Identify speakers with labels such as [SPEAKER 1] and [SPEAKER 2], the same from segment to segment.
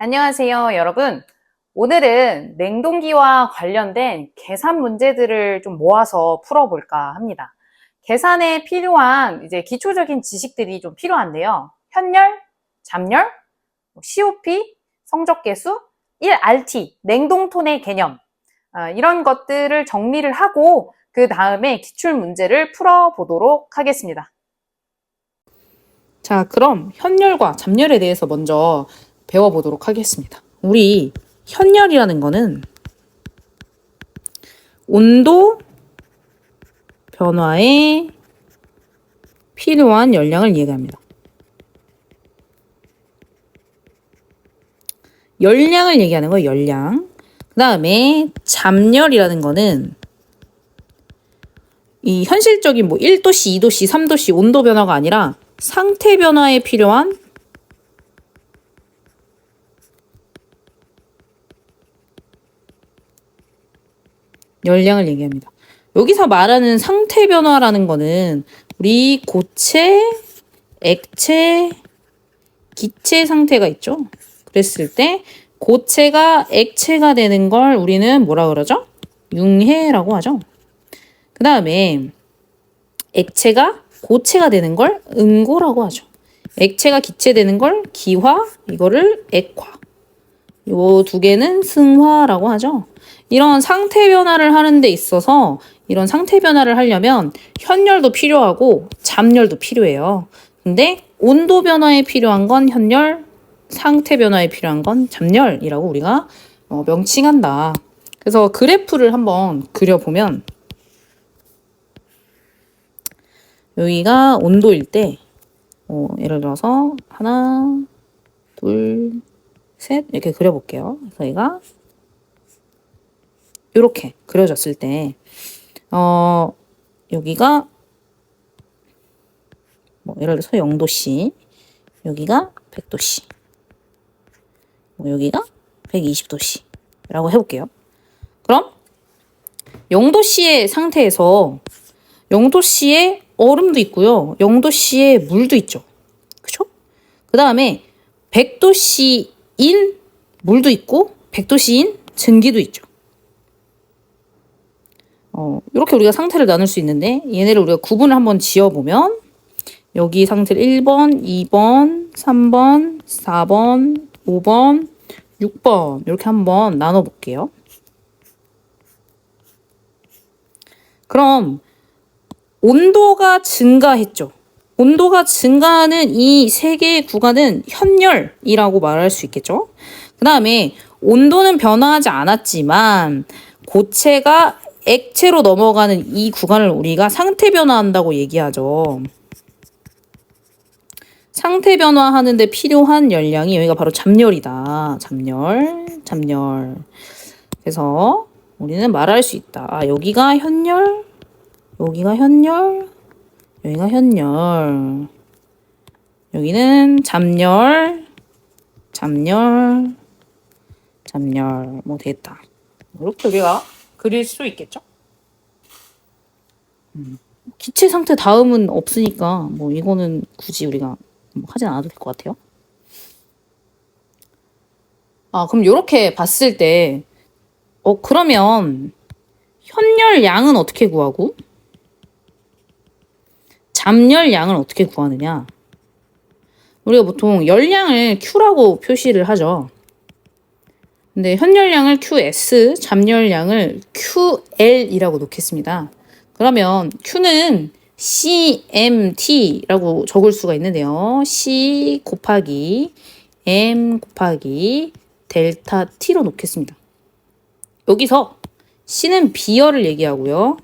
[SPEAKER 1] 안녕하세요, 여러분. 오늘은 냉동기와 관련된 계산 문제들을 좀 모아서 풀어볼까 합니다. 계산에 필요한 기초적인 지식들이 좀 필요한데요. 현열, 잡열, COP, 성적계수, 1RT, 냉동톤의 개념, 이런 것들을 정리를 하고 그 다음에 기출 문제를 풀어보도록 하겠습니다. 자, 그럼 현열과 잡열에 대해서 먼저 배워보도록 하겠습니다. 우리 현열이라는 거는 온도 변화에 필요한 열량을 얘기합니다. 열량을 얘기하는 거예요, 열량. 그 다음에 잡열이라는 거는 이 현실적인 1도씨, 2도씨, 3도씨 온도 변화가 아니라 상태 변화에 필요한 열량을 얘기합니다. 여기서 말하는 상태 변화라는 거는 우리 고체, 액체, 기체 상태가 있죠. 그랬을 때 고체가 액체가 되는 걸 우리는 뭐라 그러죠? 융해라고 하죠. 그 다음에 액체가 고체가 되는 걸 응고라고 하죠. 액체가 기체 되는 걸 기화, 이거를 액화. 요 두 개는 승화라고 하죠. 이런 상태 변화를 하는 데 있어서 이런 상태 변화를 하려면 현열도 필요하고 잡열도 필요해요. 근데 온도 변화에 필요한 건 현열, 상태 변화에 필요한 건 잡열이라고 우리가 명칭한다. 그래서 그래프를 한번 그려보면 여기가 온도일 때 예를 들어서 하나, 둘, 셋 이렇게 그려볼게요. 그래서 얘가 이렇게 그려졌을 때 여기가 예를 들어서 0도씨, 여기가 100도씨, 여기가 120도씨 라고 해볼게요. 그럼 0도씨의 상태에서 0도씨에 얼음도 있고요. 0도씨에 물도 있죠. 그쵸? 그 다음에 100도씨인 물도 있고 100도씨인 증기도 있죠. 이렇게 우리가 상태를 나눌 수 있는데 얘네를 우리가 구분을 한번 지어보면 여기 상태를 1번, 2번, 3번, 4번, 5번, 6번 이렇게 한번 나눠볼게요. 그럼 온도가 증가했죠. 온도가 증가하는 이 세 개의 구간은 현열이라고 말할 수 있겠죠. 그 다음에 온도는 변화하지 않았지만 고체가 액체로 넘어가는 이 구간을 우리가 상태 변화한다고 얘기하죠. 상태 변화하는데 필요한 열량이 여기가 바로 잡열이다. 잡열. 그래서 우리는 말할 수 있다. 여기가 현열, 여기가 현열, 여기가 현열. 여기는 잡열. 되겠다. 이렇게 우리가 그릴 수 있겠죠? 기체 상태 다음은 없으니까 이거는 굳이 우리가 하진 않아도 될 것 같아요. 그럼 이렇게 봤을 때 그러면 현열 양은 어떻게 구하고 잡열 양을 어떻게 구하느냐? 우리가 보통 열량을 Q라고 표시를 하죠. 근데 현열량을 QS, 잡열량을 QL이라고 놓겠습니다. 그러면 Q는 CMT라고 적을 수가 있는데요. C 곱하기 M 곱하기 델타 T로 놓겠습니다. 여기서 C는 비열을 얘기하고요.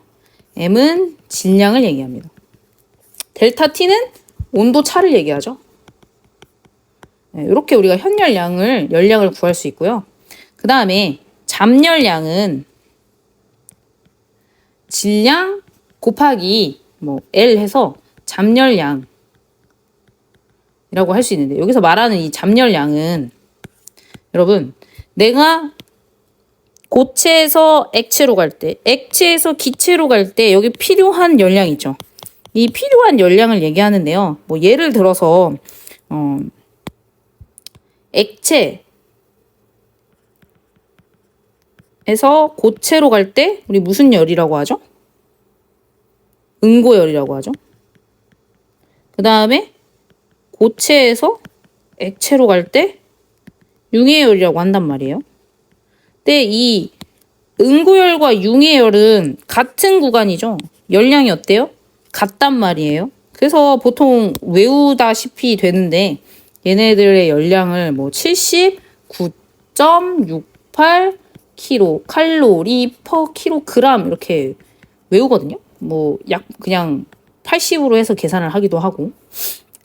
[SPEAKER 1] M은 질량을 얘기합니다. 델타 T는 온도 차를 얘기하죠. 이렇게 우리가 열량을 구할 수 있고요. 그 다음에 잡열량은 질량 곱하기 L 해서 잡열량이라고 할 수 있는데 여기서 말하는 이 잡열량은 여러분 내가 고체에서 액체로 갈 때, 액체에서 기체로 갈 때 여기 필요한 열량 있죠. 이 필요한 열량을 얘기하는데요. 예를 들어서 액체 에서 고체로 갈 때 우리 무슨 열이라고 하죠? 응고열이라고 하죠. 그 다음에 고체에서 액체로 갈 때 융해열이라고 한단 말이에요. 근데 이 응고열과 융해열은 같은 구간이죠. 열량이 어때요? 같단 말이에요. 그래서 보통 외우다시피 되는데 얘네들의 열량을 뭐 79.68 킬로 칼로리 퍼 킬로그램 이렇게 외우거든요. 뭐 약 그냥 80으로 해서 계산을 하기도 하고.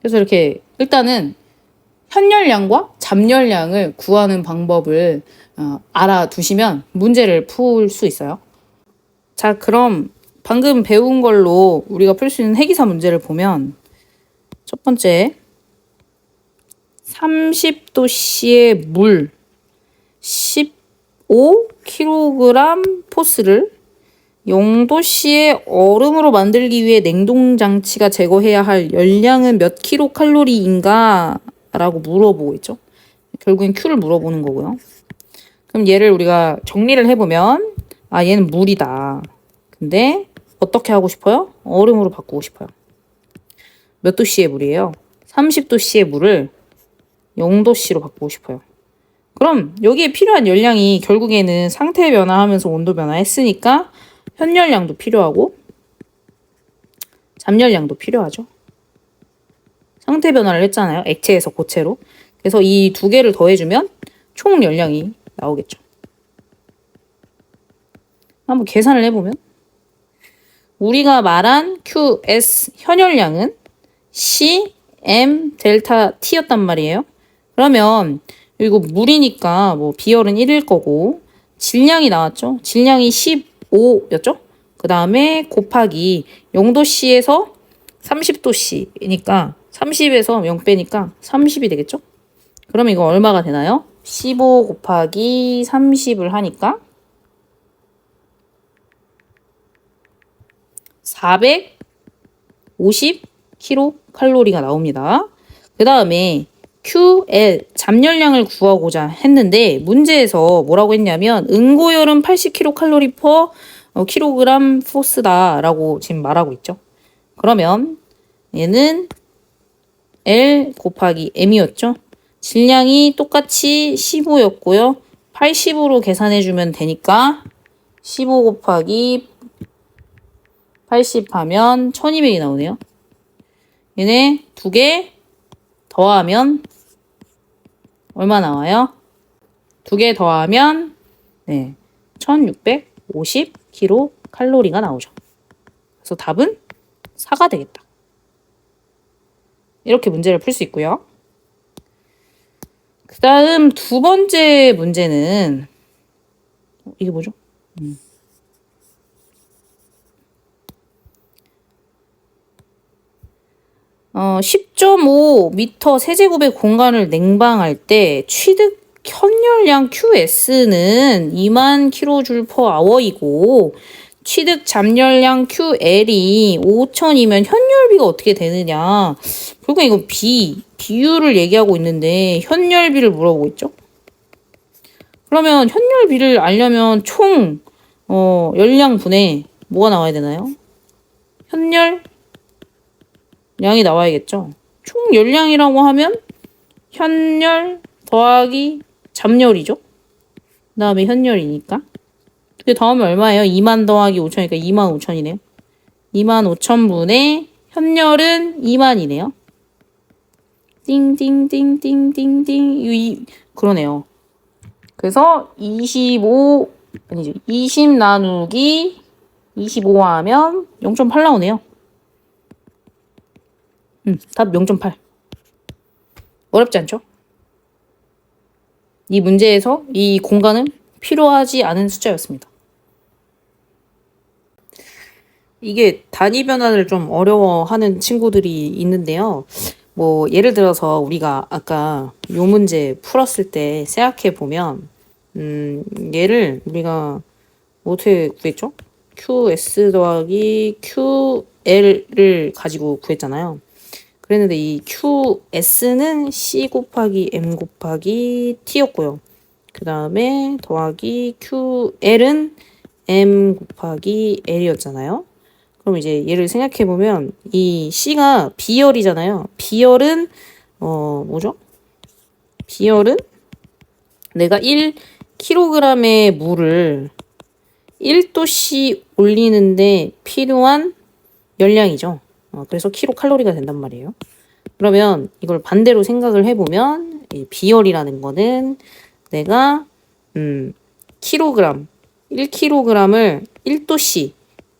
[SPEAKER 1] 그래서 이렇게 일단은 현열량과 잠열량을 구하는 방법을 알아두시면 문제를 풀 수 있어요. 자, 그럼 방금 배운 걸로 우리가 풀 수 있는 해기사 문제를 보면 첫 번째 30도씨의 물 15kg 포스를 0도씨의 얼음으로 만들기 위해 냉동장치가 제거해야 할 열량은 몇 킬로칼로리인가? 라고 물어보고 있죠. 결국엔 Q를 물어보는 거고요. 그럼 얘를 우리가 정리를 해보면 얘는 물이다. 근데 어떻게 하고 싶어요? 얼음으로 바꾸고 싶어요. 몇 도씨의 물이에요? 30도씨의 물을 0도씨로 바꾸고 싶어요. 그럼 여기에 필요한 열량이 결국에는 상태 변화하면서 온도 변화했으니까 현열량도 필요하고 잠열량도 필요하죠. 상태 변화를 했잖아요. 액체에서 고체로. 그래서 이 두 개를 더해주면 총 열량이 나오겠죠. 한번 계산을 해보면 우리가 말한 QS 현열량은 CM 델타 T였단 말이에요. 그러면 이거 물이니까 뭐 비열은 1일 거고 질량이 나왔죠. 질량이 15였죠. 그 다음에 곱하기 0도씨에서 30도씨니까 30에서 0 빼니까 30이 되겠죠. 그럼 이거 얼마가 되나요? 15 곱하기 30을 하니까 450kcal가 나옵니다. 그 다음에 QL 잠열량을 구하고자 했는데 문제에서 뭐라고 했냐면 응고열은 80kcal per 킬로그램 포스다 라고 지금 말하고 있죠. 그러면 얘는 L 곱하기 M이었죠. 질량이 똑같이 15였고요. 80으로 계산해주면 되니까 15 곱하기 80 하면 1200이 나오네요. 얘네 두 개 더하면 얼마 나와요? 두 개 더하면 1650kcal가 나오죠. 그래서 답은 4가 되겠다. 이렇게 문제를 풀 수 있고요. 그 다음 두 번째 문제는 이게 뭐죠? 10.5m 세제곱의 공간을 냉방할 때 취득 현열량 QS는 2만 kJ/h이고 취득 잠열량 QL이 5,000이면 현열비가 어떻게 되느냐. 결국 이거 비율을 얘기하고 있는데 현열비를 물어보고 있죠. 그러면 현열비를 알려면 총 열량분의 뭐가 나와야 되나요? 현열량이 나와야겠죠. 총 열량이라고 하면 현열 더하기 잠열이죠. 그 다음에 현열이니까. 그 다음에 얼마예요? 2만 더하기 5천이니까 2만 5천이네요. 2만 5천분의 현열은 2만이네요. 띵띵띵띵띵띵. 그러네요. 그래서 20 나누기 25 하면 0.8 나오네요. 답 0.8. 어렵지 않죠? 이 문제에서 이 공간은 필요하지 않은 숫자였습니다. 이게 단위 변화를 좀 어려워하는 친구들이 있는데요. 뭐 예를 들어서 우리가 아까 요 문제 풀었을 때 생각해 보면 얘를 우리가 어떻게 구했죠? QS 더하기 QL을 가지고 구했잖아요. 그랬는데 이 QS는 C 곱하기 M 곱하기 T였고요. 그 다음에 더하기 QL은 M 곱하기 L이었잖아요. 그럼 이제 얘를 생각해보면 이 C가 B열이잖아요. B열은 뭐죠? B열은 내가 1kg의 물을 1도씨 올리는데 필요한 열량이죠. 그래서 킬로칼로리가 된단 말이에요. 그러면 이걸 반대로 생각을 해보면 이 비열이라는 거는 내가 킬로그램 1kg을 1도씨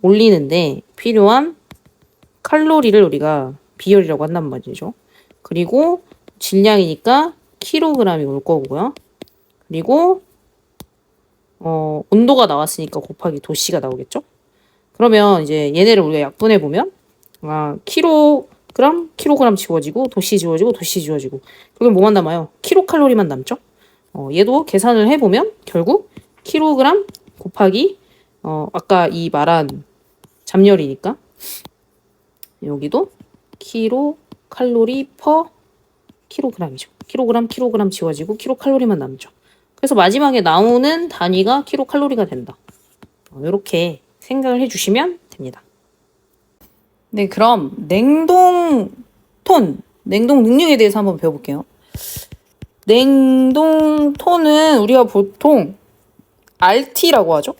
[SPEAKER 1] 올리는데 필요한 칼로리를 우리가 비열이라고 한단 말이죠. 그리고 질량이니까 킬로그램이 올 거고요. 그리고 온도가 나왔으니까 곱하기 도씨가 나오겠죠? 그러면 이제 얘네를 우리가 약분해 보면 킬로그램 지워지고 도씨 지워지고 도씨 지워지고 그러면 뭐만 남아요? 킬로칼로리만 남죠? 얘도 계산을 해보면 결국 킬로그램 곱하기 아까 이 말한 잡열이니까 여기도 킬로칼로리 퍼 킬로그램이죠. 킬로그램 지워지고 킬로칼로리만 남죠. 그래서 마지막에 나오는 단위가 킬로칼로리가 된다. 이렇게 생각을 해주시면 됩니다. 네, 그럼 냉동 능력에 대해서 한번 배워볼게요. 냉동 톤은 우리가 보통 RT라고 하죠.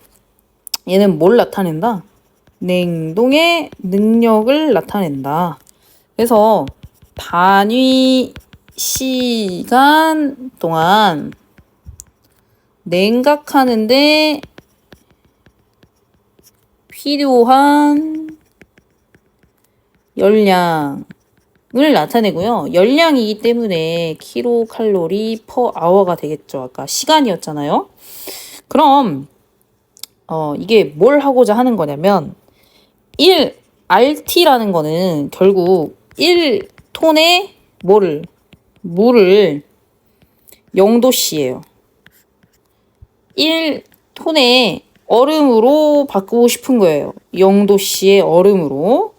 [SPEAKER 1] 얘는 뭘 나타낸다? 냉동의 능력을 나타낸다. 그래서 단위 시간 동안 냉각하는데 필요한 열량을 나타내고요. 열량이기 때문에 킬로칼로리 퍼 아워가 되겠죠. 아까 시간이었잖아요. 그럼 이게 뭘 하고자 하는 거냐면 1RT라는 거는 결국 1톤의 물을 0도씨예요. 1톤의 얼음으로 바꾸고 싶은 거예요. 0도씨의 얼음으로.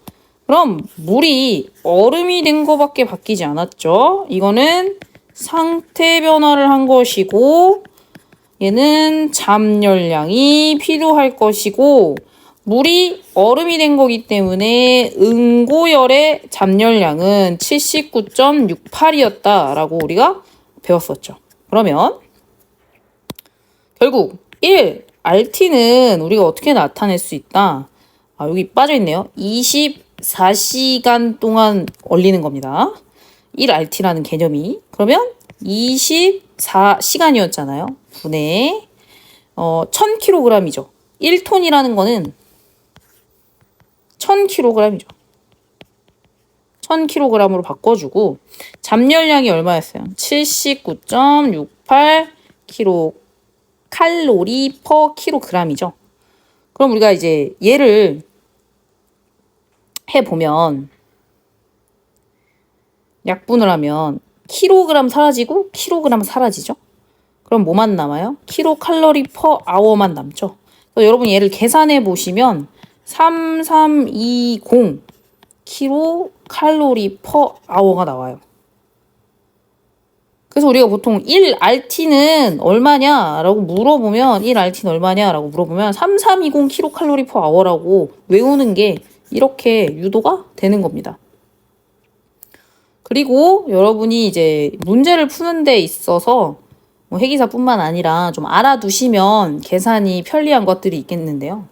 [SPEAKER 1] 그럼 물이 얼음이 된 거밖에 바뀌지 않았죠. 이거는 상태 변화를 한 것이고 얘는 잠열량이 필요할 것이고 물이 얼음이 된 거기 때문에 응고열의 잠열량은 79.68이었다라고 우리가 배웠었죠. 그러면 결국 1RT는 우리가 어떻게 나타낼 수 있다? 여기 빠져있네요. 24시간 동안 얼리는 겁니다. 1RT라는 개념이. 그러면 24시간이었잖아요. 분의 1000kg이죠. 1톤이라는 거는 1000kg이죠. 1000kg으로 바꿔주고 잠열량이 얼마였어요? 79.68kcal 퍼 kg이죠. 그럼 우리가 이제 얘를 해보면 약분을 하면 킬로그램 사라지고 킬로그램 사라지죠. 그럼 뭐만 남아요? 킬로칼로리 퍼 아워만 남죠. 여러분 얘를 계산해 보시면 3320 킬로칼로리 퍼 아워가 나와요. 그래서 우리가 보통 1RT는 얼마냐라고 물어보면 1RT는 얼마냐라고 물어보면 3320 킬로칼로리 퍼 아워라고 외우는 게 이렇게 유도가 되는 겁니다. 그리고 여러분이 이제 문제를 푸는 데 있어서 회계사뿐만 아니라 좀 알아두시면 계산이 편리한 것들이 있겠는데요.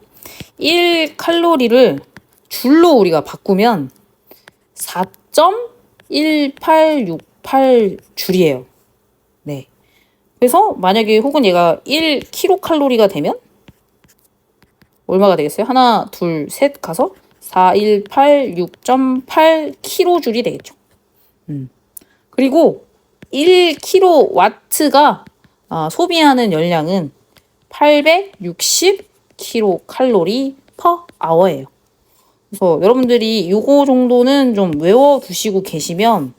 [SPEAKER 1] 1칼로리를 줄로 우리가 바꾸면 4.1868줄이에요. 네. 그래서 만약에 혹은 얘가 1kcal가 되면 얼마가 되겠어요? 하나, 둘, 셋 가서 4186.8kJ이 되겠죠. 그리고 1kW가 소비하는 열량은 860kcal per hour예요. 그래서 여러분들이 요거 정도는 좀 외워두시고 계시면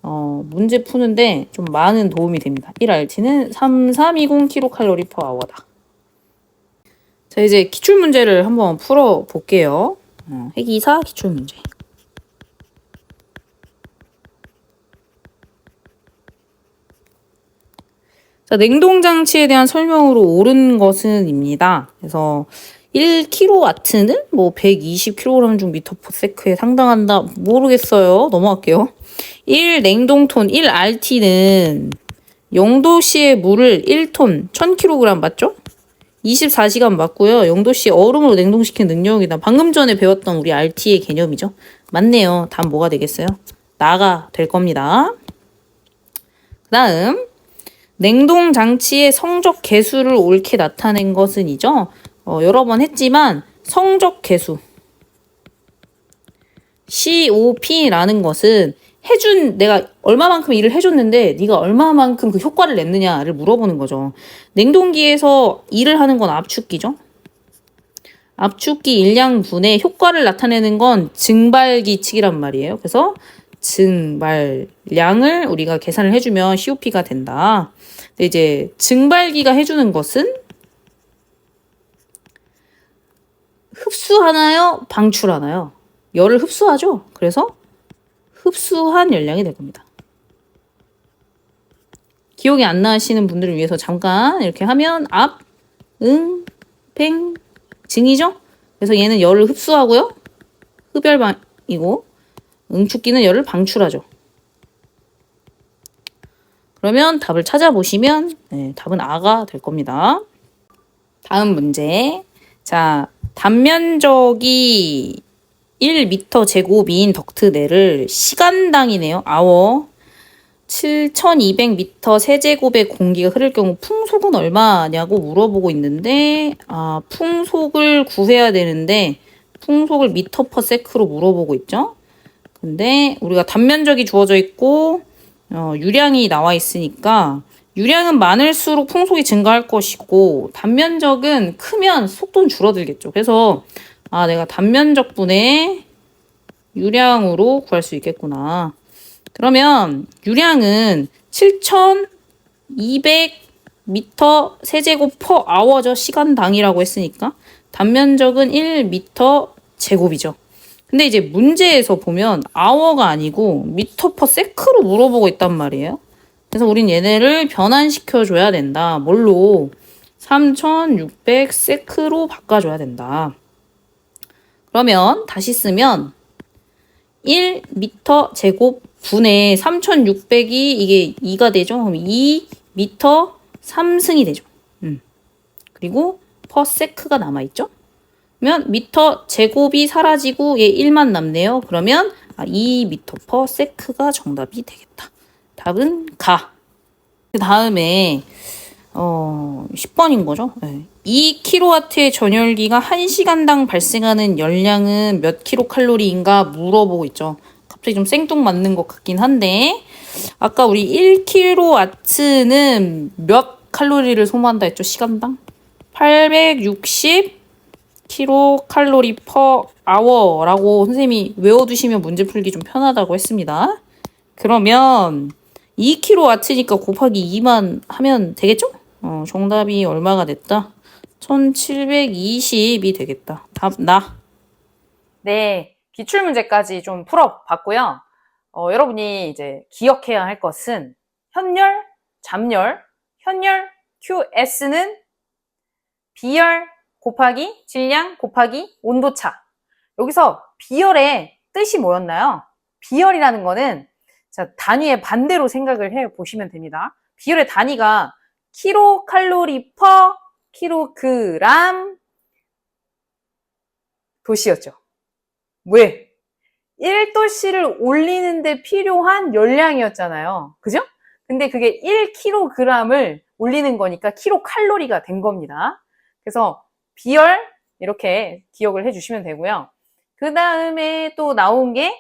[SPEAKER 1] 문제 푸는데 좀 많은 도움이 됩니다. 1RT는 3320kcal per hour다. 자, 이제 기출문제를 한번 풀어볼게요. 회계사 기출문제. 자, 자, 냉동장치에 대한 설명으로 옳은 것은입니다. 그래서 1kW는 뭐 120kg 중 미터 퍼 세크에 상당한다. 모르겠어요. 넘어갈게요. 1 냉동톤 1RT는 0도씨의 물을 1톤 1000kg 맞죠? 24시간 맞고요. 0도씨 얼음으로 냉동시킨 능력이다. 방금 전에 배웠던 우리 RT의 개념이죠. 맞네요. 다음 뭐가 되겠어요? 나가 될 겁니다. 그 다음 냉동 장치의 성적 개수를 옳게 나타낸 것은이죠. 여러 번 했지만 성적 개수 COP라는 것은 내가 얼마만큼 일을 해줬는데 네가 얼마만큼 그 효과를 냈느냐를 물어보는 거죠. 냉동기에서 일을 하는 건 압축기죠. 압축기 일량분의 효과를 나타내는 건 증발기 측이란 말이에요. 그래서 증발량을 우리가 계산을 해주면 COP가 된다. 근데 이제 증발기가 해주는 것은 흡수하나요? 방출하나요? 열을 흡수하죠. 그래서 흡수한 열량이 될 겁니다. 기억이 안 나시는 분들을 위해서 잠깐 이렇게 하면 압, 응, 팽, 증이죠? 그래서 얘는 열을 흡수하고요. 흡열방이고 응축기는 열을 방출하죠. 그러면 답을 찾아보시면 답은 A가 될 겁니다. 다음 문제. 자, 단면적이 1m 제곱인 덕트 내를 시간당이네요. 아워 7200m 세제곱의 공기가 흐를 경우 풍속은 얼마냐고 물어보고 있는데 풍속을 구해야 되는데 풍속을 미터 퍼 세크로 물어보고 있죠. 근데 우리가 단면적이 주어져 있고 유량이 나와 있으니까 유량은 많을수록 풍속이 증가할 것이고 단면적은 크면 속도는 줄어들겠죠. 그래서 내가 단면적분의 유량으로 구할 수 있겠구나. 그러면 유량은 7200m 세제곱 퍼 아워죠. 시간당이라고 했으니까 단면적은 1m 제곱이죠. 근데 이제 문제에서 보면 아워가 아니고 미터 퍼 세크로 물어보고 있단 말이에요. 그래서 우린 얘네를 변환시켜 줘야 된다. 뭘로? 3600 세크로 바꿔줘야 된다. 그러면 다시 쓰면 1m 제곱 분의 3600이 이게 2가 되죠. 그럼 2m 3승이 되죠. 그리고 퍼 세크가 남아있죠. 그러면 미터 제곱이 사라지고 얘 1만 남네요. 그러면 2m 퍼 세크가 정답이 되겠다. 답은 가. 그 다음에 10번인 거죠. 2kW의 전열기가 1시간당 발생하는 열량은 몇 킬로칼로리인가 물어보고 있죠. 갑자기 좀 생뚱맞는 것 같긴 한데 아까 우리 1kW는 몇 칼로리를 소모한다 했죠? 시간당? 860 킬로칼로리 퍼 아워라고 선생님이 외워두시면 문제 풀기 좀 편하다고 했습니다. 그러면 2kW니까 곱하기 2만 하면 되겠죠? 정답이 얼마가 됐다? 1720이 되겠다. 답 나.
[SPEAKER 2] 네, 기출문제까지 좀 풀어봤고요. 여러분이 이제 기억해야 할 것은 현열, 잠열, 현열 QS는 비열 곱하기 질량 곱하기 온도차. 여기서 비열의 뜻이 뭐였나요? 비열이라는 거는 단위의 반대로 생각을 해 보시면 됩니다. 비열의 단위가 킬로칼로리 퍼 킬로그램 도시였죠. 왜? 1도씨를 올리는데 필요한 열량이었잖아요. 그죠? 근데 그게 1kg을 올리는 거니까 킬로칼로리가 된 겁니다. 그래서 비열 이렇게 기억을 해주시면 되고요. 그 다음에 또 나온 게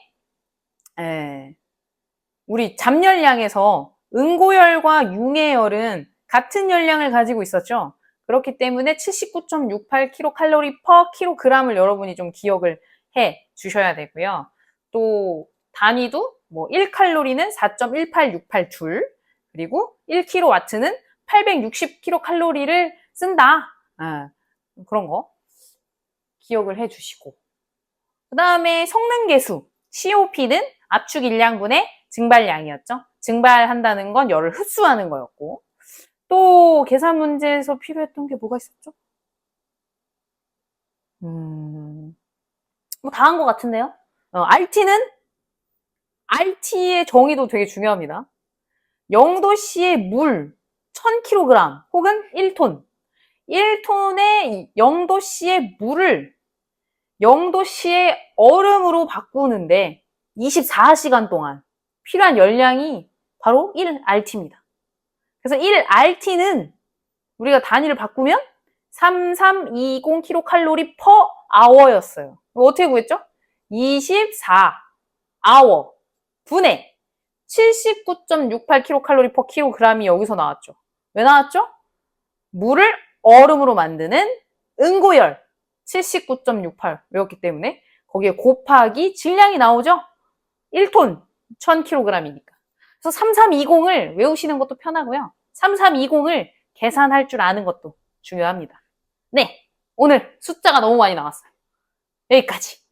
[SPEAKER 2] 우리 잠열량에서 응고열과 융해열은 같은 열량을 가지고 있었죠. 그렇기 때문에 79.68 킬로칼로리 퍼 킬로그램을 여러분이 좀 기억을 해 주셔야 되고요. 또 단위도 뭐 1칼로리는 4.1868 줄, 그리고 1kW는 860 킬로칼로리를 쓴다. 그런 거 기억을 해 주시고. 그 다음에 성능계수 COP는 압축 일량분의 증발량이었죠. 증발한다는 건 열을 흡수하는 거였고, 또 계산 문제에서 필요했던 게 뭐가 있었죠? 뭐 다 한 것 같은데요? RT의 정의도 되게 중요합니다. 0도씨의 물 1000kg 혹은 1톤. 1톤의 0도씨의 물을 0도씨의 얼음으로 바꾸는데 24시간 동안 필요한 열량이 바로 1RT입니다. 그래서 1RT는 우리가 단위를 바꾸면 3320kcal per hour였어요. 어떻게 구했죠? 24hour 분의 79.68kcal per kg이 여기서 나왔죠. 왜 나왔죠? 물을 얼음으로 만드는 응고열 79.68 외웠기 때문에 거기에 곱하기 질량이 나오죠? 1톤 1000kg이니까. 그래서 3320을 외우시는 것도 편하고요. 3320을 계산할 줄 아는 것도 중요합니다. 네, 오늘 숫자가 너무 많이 나왔어요. 여기까지.